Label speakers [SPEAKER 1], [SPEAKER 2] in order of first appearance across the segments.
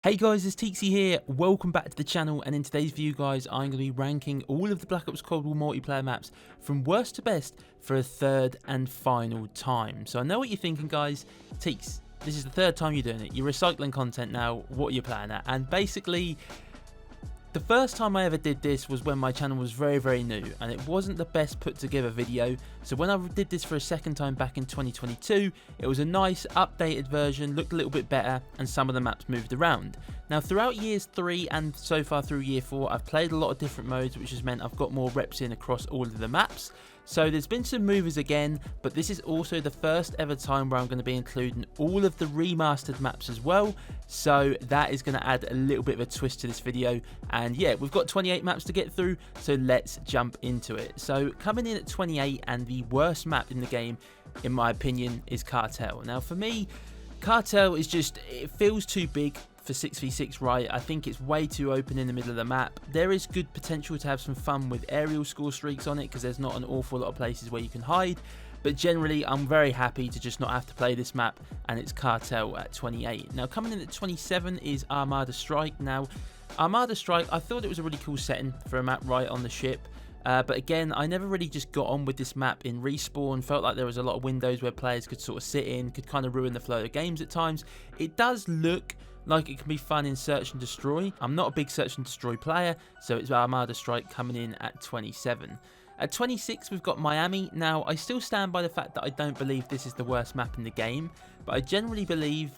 [SPEAKER 1] Hey guys, it's Teaksy here, welcome back to the channel, and in today's video guys, I'm going to be ranking all of the Black Ops Cold War multiplayer maps from worst to best for a third and final time. So I know what you're thinking guys, Teaks, this is the third time you're doing it, you're recycling content now, what are you playing at? And basically, the first time I ever did this was when my channel was very new, and it wasn't the best put together video, so when I did this for a second time back in 2022, it was a nice updated version, looked a little bit better, and some of the maps moved around. Now throughout years 3 and so far through year 4, I've played a lot of different modes, which has meant I've got more reps in across all of the maps. So there's been some movers again, but this is also the first ever time where I'm going to be including all of the remastered maps as well, so that is going to add a little bit of a twist to this video. And yeah, we've got 28 maps to get through, so let's jump into it. So coming in at 28, and the worst map in the game in my opinion is Cartel. Now for me, Cartel is just, it feels too big for 6v6, right? I think it's way too open in the middle of the map. There is good potential to have some fun with aerial score streaks on it because there's not an awful lot of places where you can hide, but generally I'm very happy to just not have to play this map, and it's Cartel at 28. Now coming in at 27 is Armada Strike. Now Armada Strike, I thought it was a really cool setting for a map right on the ship. But again, I never really just got on with this map in respawn. Felt like there was a lot of windows where players could sort of sit in, could kind of ruin the flow of games at times. It does look like it can be fun in Search and Destroy. I'm not a big Search and Destroy player, so it's Armada Strike coming in at 27. At 26, we've got Miami. Now, I still stand by the fact that I don't believe this is the worst map in the game, but I generally believe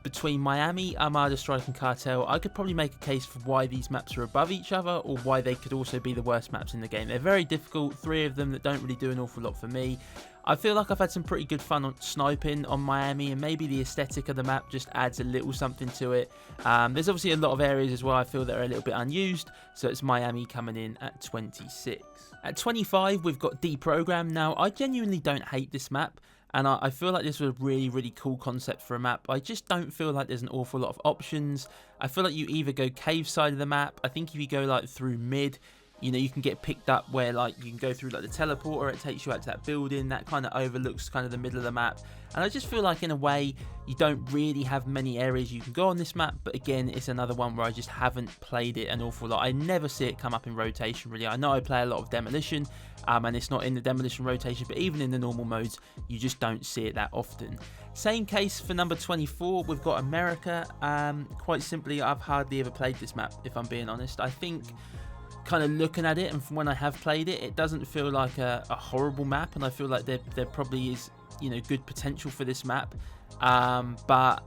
[SPEAKER 1] between Miami, Armada Strike and Cartel, I could probably make a case for why these maps are above each other, or why they could also be the worst maps in the game. They're very difficult, 3 of them that don't really do an awful lot for me. I feel like I've had some pretty good fun on sniping on Miami, and maybe the aesthetic of the map just adds a little something to it. There's obviously a lot of areas as well I feel that are a little bit unused, so it's Miami coming in at 26. At 25, we've got Deprogram. Now, I genuinely don't hate this map, and I feel like this was a really cool concept for a map. I just don't feel like there's an awful lot of options. I feel like you either go cave side of the map. I think if you go like through mid, you know, you can get picked up where like you can go through like the teleporter, it takes you out to that building, that kind of overlooks kind of the middle of the map. And I just feel like in a way you don't really have many areas you can go on this map, but again, it's another one where I just haven't played it an awful lot. I never see it come up in rotation really. I know I play a lot of Demolition, and it's not in the Demolition rotation, but even in the normal modes, you just don't see it that often. Same case for number 24, we've got America. Quite simply, I've hardly ever played this map, if I'm being honest. I think kind of looking at it, and from when I have played it, it doesn't feel like a horrible map, and I feel like there probably is, you know, good potential for this map, but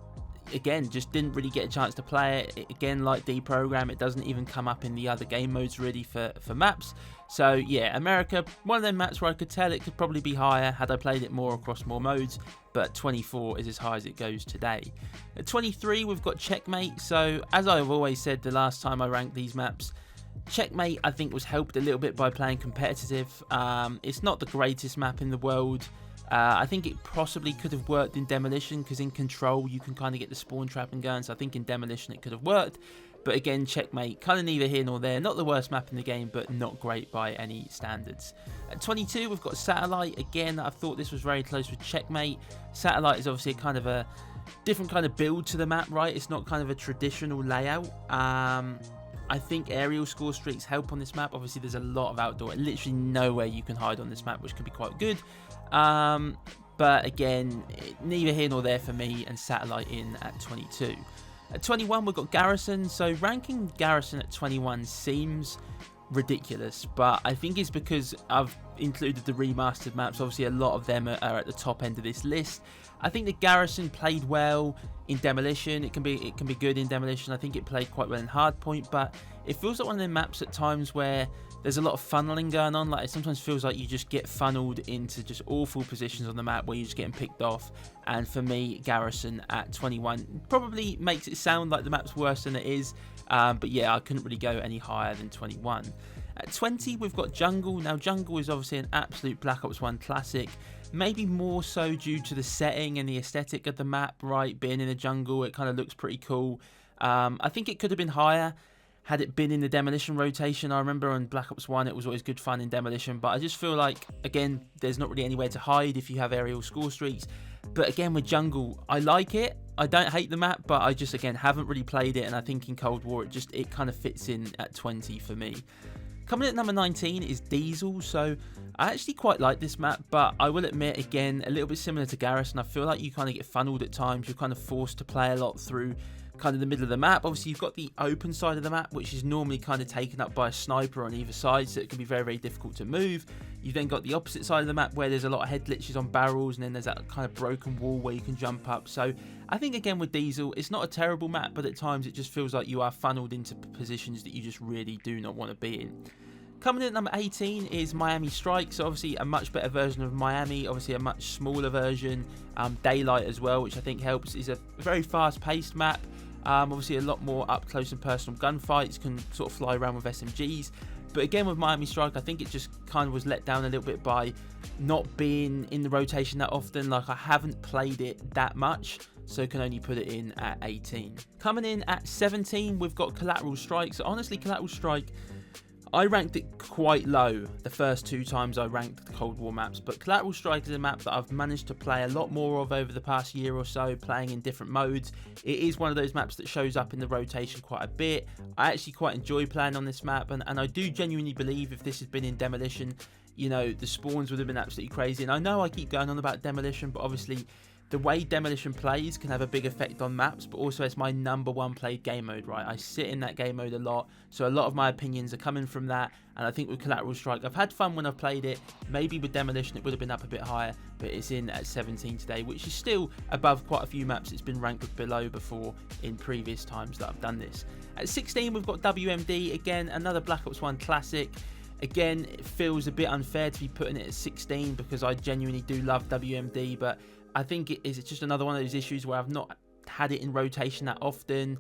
[SPEAKER 1] again, just didn't really get a chance to play it. Again, like Deprogram, it doesn't even come up in the other game modes really for maps. So yeah, America, one of them maps where I could tell it could probably be higher had I played it more across more modes, but 24 is as high as it goes today. At 23, we've got Checkmate. So as I've always said the last time I ranked these maps, Checkmate I think was helped a little bit by playing competitive. It's not the greatest map in the world. I think it possibly could have worked in Demolition, because in Control you can kind of get the spawn trapping going, so I think in Demolition it could have worked. But again, Checkmate, kind of neither here nor there. Not the worst map in the game, but not great by any standards. At 22, we've got Satellite. Again, I thought this was very close with Checkmate. Satellite is obviously a kind of a different kind of build to the map, right? It's not kind of a traditional layout. I think aerial score streaks help on this map. Obviously, there's a lot of outdoor, literally nowhere you can hide on this map, which can be quite good. But again, neither here nor there for me, and Satellite in at 22. At 21, we've got Garrison. So ranking Garrison at 21 seems ridiculous, but I think it's because I've included the remastered maps. Obviously, a lot of them are at the top end of this list. I think the Garrison played well in Demolition. It can be good in Demolition. I think it played quite well in Hardpoint, but it feels like one of the maps at times where there's a lot of funneling going on. Like, it sometimes feels like you just get funneled into just awful positions on the map where you're just getting picked off. And for me, Garrison at 21 probably makes it sound like the map's worse than it is. But yeah, I couldn't really go any higher than 21. At 20, we've got Jungle. Now, Jungle is obviously an absolute Black Ops 1 classic. Maybe more so due to the setting and the aesthetic of the map, right? Being in the jungle, it kind of looks pretty cool. I think it could have been higher had it been in the Demolition rotation. I remember on Black Ops 1 it was always good fun in Demolition, but I just feel like, again, there's not really anywhere to hide if you have aerial score streaks. But again, with Jungle, I like it. I don't hate the map, but I just, again, haven't really played it, and I think in Cold War, it kind of fits in at 20 for me. Coming in at number 19 is Diesel. So I actually quite like this map, but I will admit, again, a little bit similar to Garrison. I feel like you kind of get funneled at times. You're kind of forced to play a lot through kind of the middle of the map. Obviously, you've got the open side of the map, which is normally kind of taken up by a sniper on either side, so it can be very, very difficult to move. You've then got the opposite side of the map where there's a lot of head glitches on barrels, and then there's that kind of broken wall where you can jump up. So I think, again, with Diesel, it's not a terrible map, but at times it just feels like you are funneled into positions that you just really do not want to be in. Coming in at number 18 is Miami Strike. So obviously a much better version of Miami, obviously a much smaller version, daylight as well, which I think helps. Is a very fast-paced map. Obviously a lot more up close and personal gunfights, can sort of fly around with SMGs. But again, with Miami Strike, I think it just kind of was let down a little bit by not being in the rotation that often. Like, I haven't played it that much, so can only put it in at 18. Coming in at 17, we've got Collateral Strike. So honestly, Collateral Strike, I ranked it quite low the first 2 times I ranked the Cold War maps, but Collateral Strike is a map that I've managed to play a lot more of over the past year or so, playing in different modes. It is one of those maps that shows up in the rotation quite a bit. I actually quite enjoy playing on this map, and I do genuinely believe if this had been in Demolition, you know, the spawns would have been absolutely crazy. And I know I keep going on about Demolition, but obviously the way Demolition plays can have a big effect on maps, but also it's my #1 played game mode, right? I sit in that game mode a lot, so a lot of my opinions are coming from that, and I think with Collateral Strike, I've had fun when I've played it. Maybe with Demolition it would have been up a bit higher, but it's in at 17 today, which is still above quite a few maps it's been ranked below before in previous times that I've done this. At 16, we've got WMD, again, another Black Ops 1 classic. Again, it feels a bit unfair to be putting it at 16 because I genuinely do love WMD, but I think it's just another one of those issues where I've not had it in rotation that often,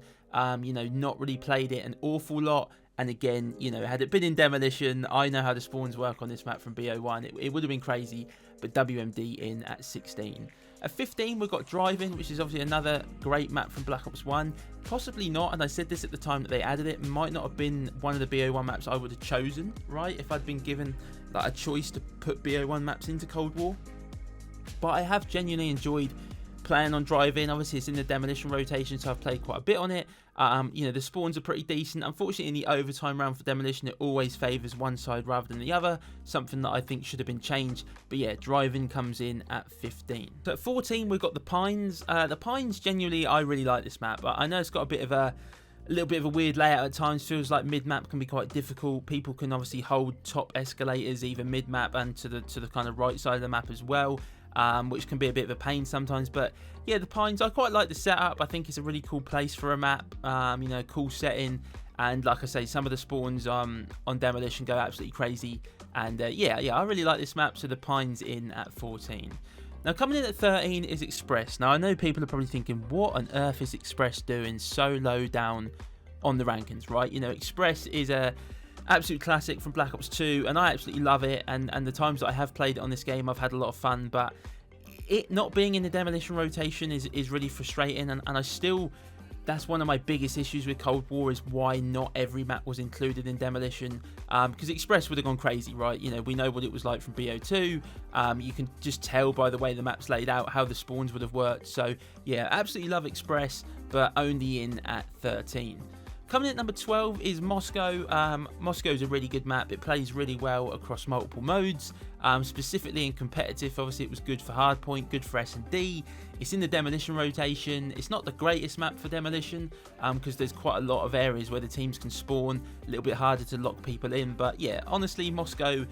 [SPEAKER 1] you know, not really played it an awful lot. And again, you know, had it been in Demolition, I know how the spawns work on this map from BO1. It would have been crazy, but WMD in at 16. At 15, we've got Driving, which is obviously another great map from Black Ops 1. Possibly not, and I said this at the time that they added it, might not have been one of the BO1 maps I would have chosen, right? If I'd been given like a choice to put BO1 maps into Cold War. But I have genuinely enjoyed playing on Drive-In. Obviously, it's in the Demolition rotation, so I've played quite a bit on it. You know, the spawns are pretty decent. Unfortunately, in the overtime round for Demolition, it always favours one side rather than the other, something that I think should have been changed. But yeah, Drive-In comes in at 15. So at 14, we've got the Pines. The Pines, genuinely, I really like this map. I know it's got a little bit of a weird layout at times. Feels like mid-map can be quite difficult. People can obviously hold top escalators either mid-map and to the kind of right side of the map as well. Which can be a bit of a pain sometimes, but yeah, the Pines, I quite like the setup. I think it's a really cool place for a map, you know, cool setting, and like I say, some of the spawns on Demolition go absolutely crazy, and yeah, I really like this map, so the Pines in at 14. Now coming in at 13 is Express. Now I know people are probably thinking, what on earth is Express doing so low down on the rankings, right? You know, Express is a absolute classic from Black Ops 2, and I absolutely love it, and the times that I have played it on this game, I've had a lot of fun, but it not being in the Demolition rotation is really frustrating, and I still, that's one of my biggest issues with Cold War, is why not every map was included in Demolition, because Express would have gone crazy, right? You know, we know what it was like from BO2, you can just tell by the way the map's laid out how the spawns would have worked, so yeah, absolutely love Express, but only in at 13. Coming in at number 12 is Moscow. Moscow is a really good map. It plays really well across multiple modes, specifically in competitive. Obviously, it was good for Hardpoint, good for S&D. It's in the Demolition rotation. It's not the greatest map for Demolition because there's quite a lot of areas where the teams can spawn, a little bit harder to lock people in. But yeah, honestly, Moscow,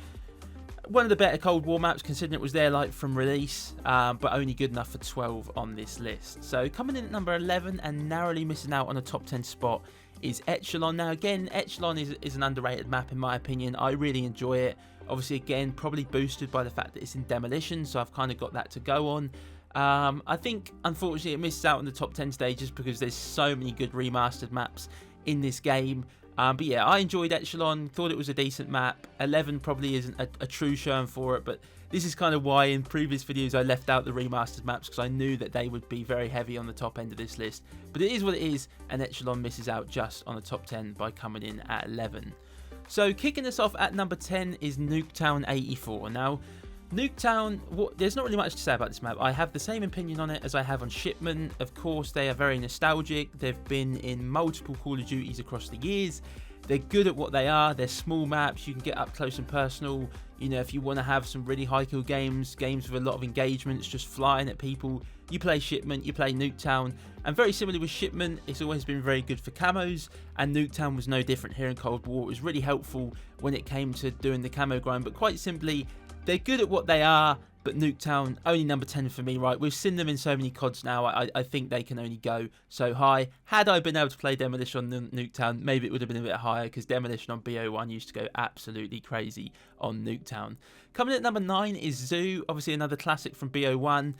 [SPEAKER 1] one of the better Cold War maps, considering it was there like from release, but only good enough for 12 on this list. So coming in at number 11 and narrowly missing out on a top 10 spot is Echelon. Now again, Echelon is an underrated map in my opinion. I really enjoy it. Obviously again, probably boosted by the fact that it's in Demolition, so I've kind of got that to go on. I think unfortunately it misses out on the top 10 stages because there's so many good remastered maps in this game. But yeah, I enjoyed Echelon, thought it was a decent map. 11 probably isn't a true showing for it, but this is kind of why in previous videos I left out the remastered maps, because I knew that they would be very heavy on the top end of this list. But it is what it is, and Echelon misses out just on the top 10 by coming in at 11. So kicking us off at number 10 is Nuketown 84. Now, Nuketown, there's not really much to say about this map. I have the same opinion on it as I have on Shipment. Of course, they are very nostalgic. They've been in multiple Call of Duties across the years. They're good at what they are. They're small maps. You can get up close and personal. You know, if you want to have some really high kill games with a lot of engagements, just flying at people, you play Shipment, you play Nuketown. And very similar with Shipment, it's always been very good for camos, and Nuketown was no different here in Cold War. It was really helpful when it came to doing the camo grind, but quite simply, they're good at what they are, but Nuketown, only number 10 for me, right? We've seen them in so many CODs now, I think they can only go so high. Had I been able to play Demolition on Nuketown, maybe it would have been a bit higher, because Demolition on BO1 used to go absolutely crazy on Nuketown. Coming in at number 9 is Zoo, obviously another classic from BO1.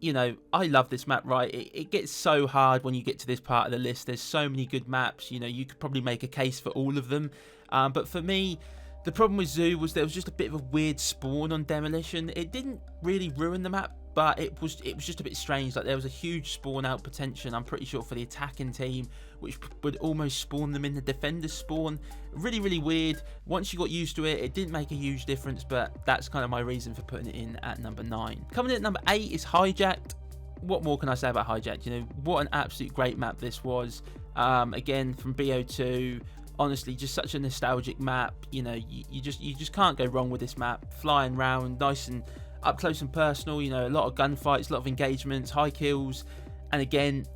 [SPEAKER 1] You know, I love this map, right? It gets so hard when you get to this part of the list. There's so many good maps, you know, you could probably make a case for all of them. But for me, the problem with Zoo was there was just a bit of a weird spawn on Demolition. It didn't really ruin the map, but it was just a bit strange. Like, there was a huge spawn out potential, I'm pretty sure, for the attacking team, which would almost spawn them in the defender's spawn. Really, really weird. Once you got used to it, it didn't make a huge difference, but that's kind of my reason for putting it in at number 9. Coming in at number 8 is Hijacked. What more can I say about Hijacked? You know, what an absolute great map this was. Again, from BO2. Honestly, just such a nostalgic map. You know, you just can't go wrong with this map. Flying around, nice and up close and personal. You know, a lot of gunfights, a lot of engagements, high kills. And again,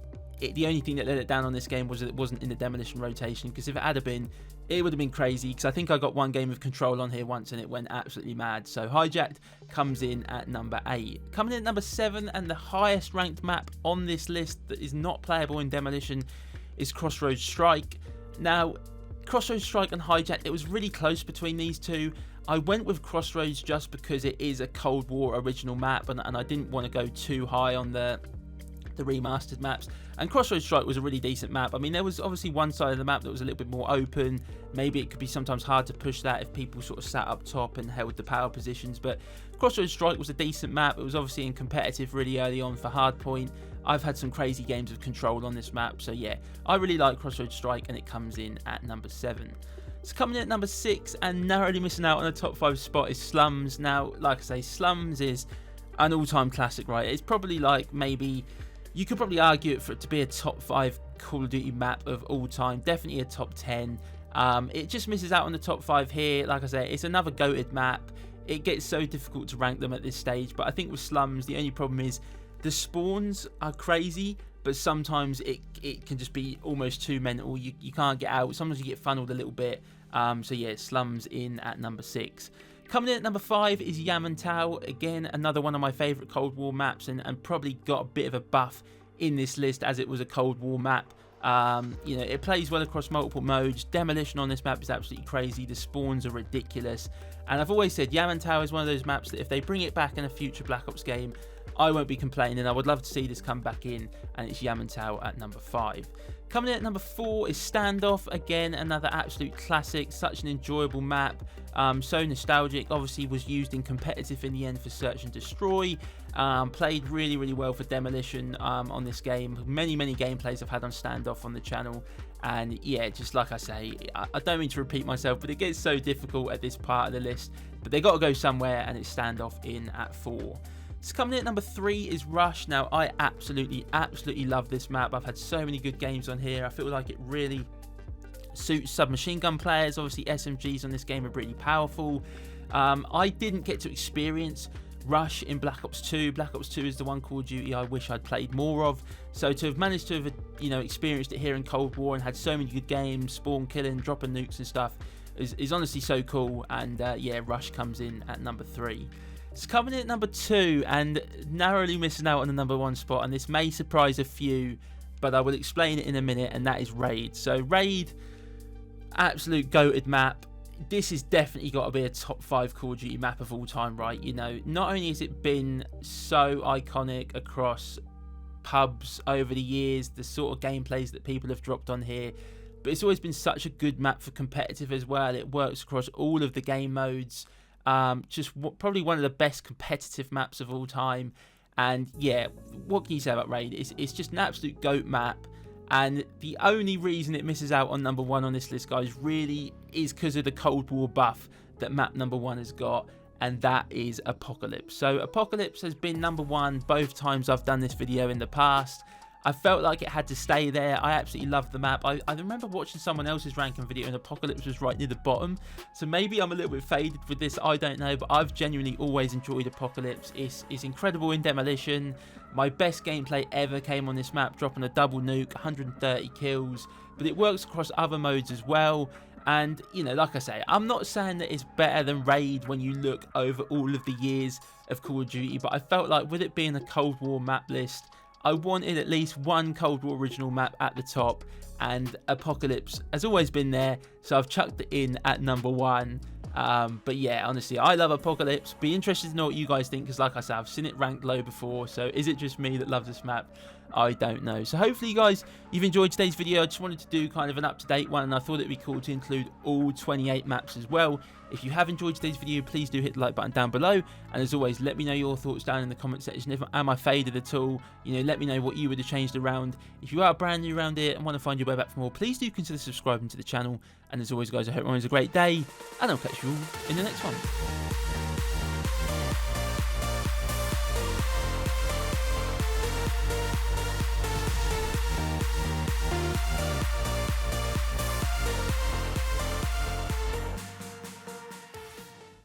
[SPEAKER 1] the only thing that let it down on this game was that it wasn't in the Demolition rotation. Because if it had been, it would have been crazy. Because I think I got one game of Control on here once and it went absolutely mad. So Hijacked comes in at number 8. Coming in at number 7, and the highest ranked map on this list that is not playable in Demolition, is Crossroads Strike. Now, Crossroads Strike and Hijacked, it was really close between these two. I went with Crossroads just because it is a Cold War original map, and I didn't want to go too high on the remastered maps. And Crossroads Strike was a really decent map. I mean, there was obviously one side of the map that was a little bit more open. Maybe it could be sometimes hard to push that if people sort of sat up top and held the power positions, but Crossroads Strike was a decent map. It was obviously in competitive really early on for Hardpoint. I've had some crazy games of Control on this map, so yeah, I really like Crossroads Strike, and it comes in at number 7. So coming in at number 6, and narrowly missing out on a top 5 spot, is Slums. Now, like I say, Slums is an all-time classic, right? It's probably like, maybe, you could probably argue it for it to be a top 5 Call of Duty map of all time, definitely a top 10. It just misses out on the top 5 here. Like I say, it's another goated map. It gets so difficult to rank them at this stage, but I think with Slums, the only problem is the spawns are crazy, but sometimes it can just be almost too mental. You can't get out. Sometimes you get funneled a little bit. So yeah, Slums in at number 6. Coming in at number 5 is Yamantau. Again, another one of my favourite Cold War maps, and probably got a bit of a buff in this list as it was a Cold War map. You know, it plays well across multiple modes. Demolition on this map is absolutely crazy. The spawns are ridiculous. And I've always said Yamantau is one of those maps that if they bring it back in a future Black Ops game, I won't be complaining. I would love to see this come back in, and it's Yamantau at number 5. Coming in at number 4 is Standoff. Again, another absolute classic. Such an enjoyable map. So nostalgic. Obviously was used in competitive in the end for Search and Destroy. Played really, really well for Demolition on this game. Many gameplays I've had on Standoff on the channel. And yeah, just like I say, I don't mean to repeat myself, but it gets so difficult at this part of the list. But they got to go somewhere, and it's Standoff in at 4. So coming in at number 3 is Rush. Now, I absolutely love this map. I've had so many good games on here. I feel like it really suits submachine gun players. Obviously, SMGs on this game are really powerful. I didn't get to experience Rush in Black Ops 2. Black Ops 2 is the one Call of Duty I wish I'd played more of. So to have managed to have, you know, experienced it here in Cold War and had so many good games, spawn killing, dropping nukes and stuff, is honestly so cool. And yeah, Rush comes in at number 3. It's coming in at number 2, and narrowly missing out on the number 1 spot, and this may surprise a few, but I will explain it in a minute, and that is Raid. So Raid, absolute goated map. This has definitely got to be a top 5 Call of Duty map of all time, right? You know, not only has it been so iconic across pubs over the years, the sort of gameplays that people have dropped on here, but it's always been such a good map for competitive as well. It works across all of the game modes. Just probably one of the best competitive maps of all time. And yeah, what can you say about Raid? It's just an absolute GOAT map, and the only reason it misses out on number 1 on this list, guys, really is because of the Cold War buff that map number 1 has got. and that is Apocalypse. So Apocalypse has been #1 both times I've done this video in the past. I felt like it had to stay there. I absolutely loved the map. I remember watching someone else's ranking video and Apocalypse was right near the bottom. So maybe I'm a little bit faded with this, I don't know. But I've genuinely always enjoyed Apocalypse. It's incredible in Demolition. My best gameplay ever came on this map, dropping a double nuke, 130 kills. But it works across other modes as well. And, you know, like I say, I'm not saying that it's better than Raid when you look over all of the years of Call of Duty. But I felt like with it being a Cold War map list, I wanted at least one Cold War original map at the top, and Apocalypse has always been there, so I've chucked it in at #1. But yeah, honestly, I love Apocalypse. Be interested to know what you guys think, because like I said, I've seen it ranked low before, so is it just me that loves this map? I don't know. So hopefully you guys, you've enjoyed today's video. I just wanted to do kind of an up-to-date one, and I thought it'd be cool to include all 28 maps as well. If you have enjoyed today's video, please do hit the like button down below, and as always, let me know your thoughts down in the comment section. If am I faded at all, you know, let me know what you would have changed around. If you are brand new around here and want to find your way back for more, please do consider subscribing to the channel. And as always guys, I hope everyone has a great day, and I'll catch you all in the next one.